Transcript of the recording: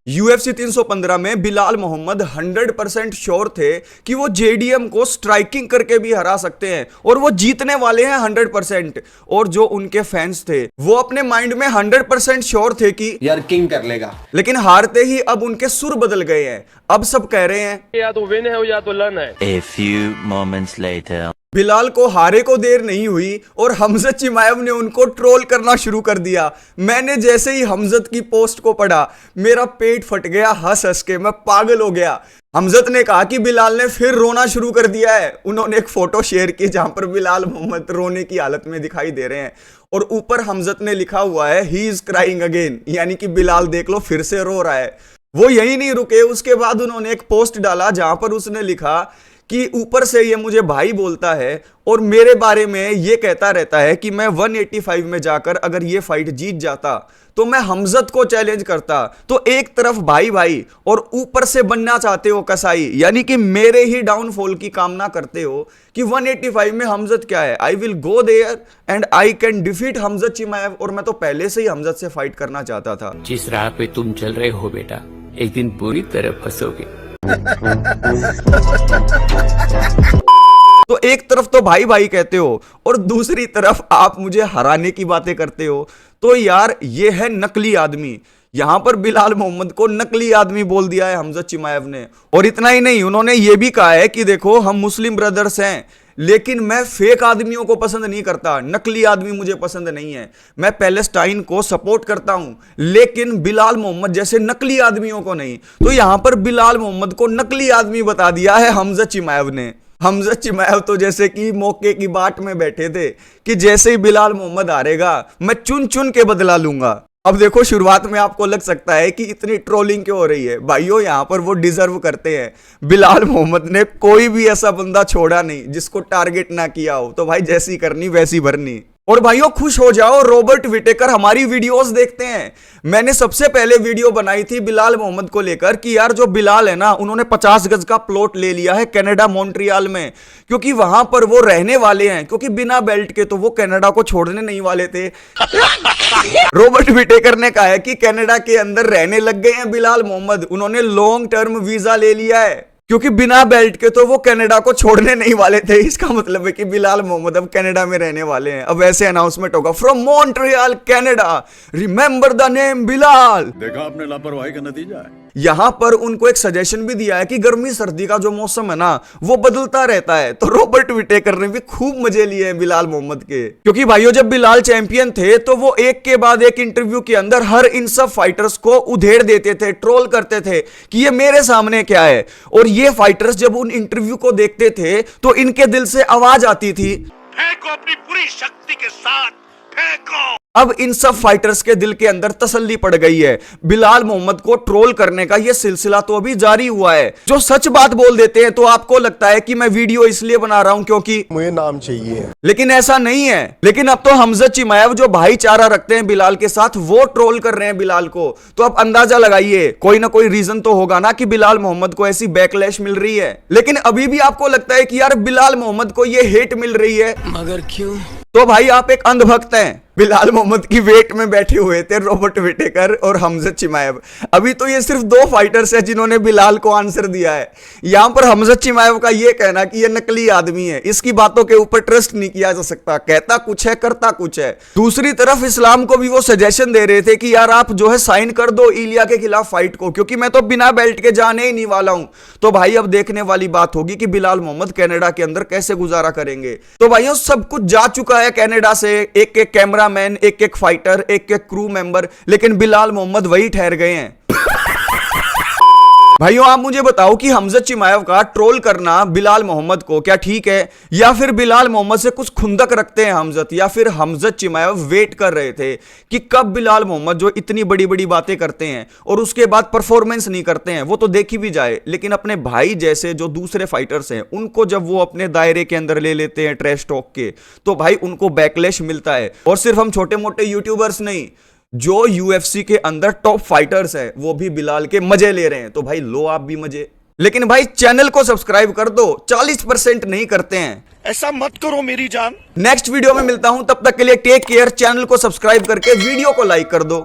UFC 315 में Bilal Mohammad 100% sure थे कि वो जेडीएम को स्ट्राइकिंग करके भी हरा सकते हैं और वो जीतने वाले हैं 100%। और जो उनके फैंस थे वो अपने माइंड में 100% श्योर थे कि यार किंग कर लेगा, लेकिन हारते ही अब उनके सुर बदल गए हैं। अब सब कह रहे हैं या तो विन है या तो लन है। A few moments later. Bilal को हारे को देर नहीं हुई और हमजत चिमाएव ने उनको ट्रोल करना शुरू कर दिया। मैंने जैसे ही हमजत की पोस्ट को पढ़ा मेरा पेट फट गया, हंस हंस के मैं पागल हो गया। हमजत ने कहा कि बिलाल ने फिर रोना शुरू कर दिया है। उन्होंने एक फोटो शेयर की जहां पर बिलाल मोहम्मद रोने की हालत में दिखाई दे रहे हैं और ऊपर हमजत ने लिखा हुआ है ही इज क्राइंग अगेन, यानी कि बिलाल देख लो फिर से रो रहा है। वो यही नहीं रुके, उसके बाद उन्होंने एक पोस्ट डाला जहां पर उसने लिखा कि ऊपर से ये मुझे भाई बोलता है और मेरे बारे में ये कहता रहता है कि मैं 185 में जाकर अगर ये फाइट जीत जाता तो मैं हमजत को चैलेंज करता। तो एक तरफ भाई भाई और ऊपर से बनना चाहते हो कसाई, यानी कि मेरे ही डाउनफॉल की कामना करते हो कि 185 में हमजत क्या है, I will go there and I can defeat Hamzat Chimaev. और मैं तो पहले से ही हमजत से फाइट करना चाहता था। जिस राह पे तुम चल रहे हो बेटा, एक दिन पूरी तरह फंसोगे। तो एक तरफ तो भाई भाई कहते हो और दूसरी तरफ आप मुझे हराने की बातें करते हो। तो यार ये है नकली आदमी। यहां पर बिलाल मोहम्मद को नकली आदमी बोल दिया है हमजत चिमाएव ने। और इतना ही नहीं, उन्होंने ये भी कहा है कि देखो हम मुस्लिम ब्रदर्स हैं लेकिन मैं फेक आदमियों को पसंद नहीं करता, नकली आदमी मुझे पसंद नहीं है। मैं पैलेस्टाइन को सपोर्ट करता हूं लेकिन बिलाल मोहम्मद जैसे नकली आदमियों को नहीं। तो यहां पर बिलाल मोहम्मद को नकली आदमी बता दिया है हमजत चिमाएव ने। हमजत चिमाएव तो जैसे कि मौके की बाट में बैठे थे कि जैसे ही बिलाल मोहम्मद हारेगा मैं चुन चुन के बदला लूंगा। अब देखो शुरुआत में आपको लग सकता है कि इतनी ट्रोलिंग क्यों हो रही है। भाइयों यहां पर वो डिजर्व करते हैं। बिलाल मोहम्मद ने कोई भी ऐसा बंदा छोड़ा नहीं जिसको टारगेट ना किया हो। तो भाई जैसी करनी वैसी भरनी। और भाइयों खुश हो जाओ, रॉबर्ट विटेकर हमारी वीडियोस देखते हैं। मैंने सबसे पहले वीडियो बनाई थी बिलाल मोहम्मद को लेकर कि यार जो बिलाल है ना, उन्होंने 50 गज का प्लॉट ले लिया है कनाडा मॉन्ट्रियल में, क्योंकि वहां पर वो रहने वाले हैं। क्योंकि बिना बेल्ट के तो वो कनाडा को छोड़ने नहीं वाले थे। रॉबर्ट विटेकर ने कहा है कि कनाडा के अंदर रहने लग गए हैं बिलाल मोहम्मद। उन्होंने लॉन्ग टर्म वीजा ले लिया है क्योंकि बिना बेल्ट के तो वो कनाडा को छोड़ने नहीं वाले थे। इसका मतलब है कि बिलाल मोहम्मद अब कनाडा में रहने वाले हैं। अब ऐसे अनाउंसमेंट होगा from Montreal Canada, remember the name Bilal. देखा आपने लापरवाही का नतीजा है। यहां पर उनको एक सजेशन भी दिया है कि गर्मी सर्दी का जो मौसम है ना वो बदलता रहता है। तो रॉबर्ट विटेकर ने भी खूब मजे लिए हैं बिलाल मोहम्मद के। क्योंकि भाइयों जब बिलाल चैंपियन थे तो वो एक के बाद एक इंटरव्यू के अंदर हर इन सब फाइटर्स को उधेड़ देते थे, ट्रोल करते थे कि ये मेरे सामने क्या है। और ये फाइटर्स जब उन इंटरव्यू को देखते थे तो इनके दिल से आवाज आती थी, फेंको अपनी पूरी शक्ति के साथ फेंको। अब इन सब फाइटर्स के दिल के अंदर तसल्ली पड़ गई है। बिलाल मोहम्मद को ट्रोल करने का ये सिलसिला तो अभी जारी हुआ है। जो सच बात बोल देते हैं तो आपको लगता है कि मैं वीडियो इसलिए बना रहा हूं क्योंकि मुझे नाम चाहिए, लेकिन ऐसा नहीं है। लेकिन अब तो हमजत चिमाएव जो भाईचारा रखते हैं बिलाल के साथ वो ट्रोल कर रहे हैं बिलाल को। तो अब अंदाजा लगाइए कोई ना कोई रीजन तो होगा ना कि बिलाल मोहम्मद को ऐसी बैकलैश मिल रही है। लेकिन अभी भी आपको लगता है कि यार बिलाल मोहम्मद को ये हेट मिल रही है, मगर क्यों? तो भाई आप एक अंधभक्त हैं। बिलाल मोहम्मद की वेट में बैठे हुए थे रॉबर्ट विटेकर और हमजत चिमाएव। अभी तो ये सिर्फ 2 फाइटर्स हैं जिन्होंने बिलाल को आंसर दिया है। यहां पर हमजत चिमाएव का ये कहना कि ये नकली आदमी है, इसकी बातों के ऊपर ट्रस्ट नहीं किया जा सकता। कहता कुछ है करता कुछ है। दूसरी तरफ इस्लाम को भी वो सजेशन दे रहे थे कि यार आप जो है साइन कर दो इलिया के खिलाफ फाइट को, क्योंकि मैं तो बिना बेल्ट के जाने ही नहीं वाला हूं। तो भाई अब देखने वाली बात होगी कि बिलाल मोहम्मद कनाडा के अंदर कैसे गुजारा करेंगे। तो भाइयों सब कुछ जा चुका है कनाडा से, एक एक कैमरामैन, एक एक फाइटर, एक एक क्रू मेंबर, लेकिन बिलाल मोहम्मद वही ठहर गए हैं। भाइयों आप मुझे बताओ कि हमजत चिमाएव का ट्रोल करना बिलाल मोहम्मद को क्या ठीक है, या फिर बिलाल मोहम्मद से कुछ खुंदक रखते हैं हमजत, या फिर हमजत चिमाएव वेट कर रहे थे कि कब बिलाल मोहम्मद जो इतनी बड़ी बड़ी बातें करते हैं और उसके बाद परफॉर्मेंस नहीं करते हैं वो तो देखी भी जाए, लेकिन अपने भाई जैसे जो दूसरे फाइटर्स हैं उनको जब वो अपने दायरे के अंदर ले लेते हैं ट्रैश टॉक के, तो भाई उनको बैकलैश मिलता है। और सिर्फ हम छोटे मोटे यूट्यूबर्स नहीं, जो यूएफसी के अंदर टॉप फाइटर्स हैं वो भी बिलाल के मजे ले रहे हैं। तो भाई लो आप भी मजे, लेकिन भाई चैनल को सब्सक्राइब कर दो। 40% नहीं करते हैं। ऐसा मत करो मेरी जान। नेक्स्ट वीडियो में मिलता हूं, तब तक के लिए टेक केयर। चैनल को सब्सक्राइब करके वीडियो को लाइक कर दो।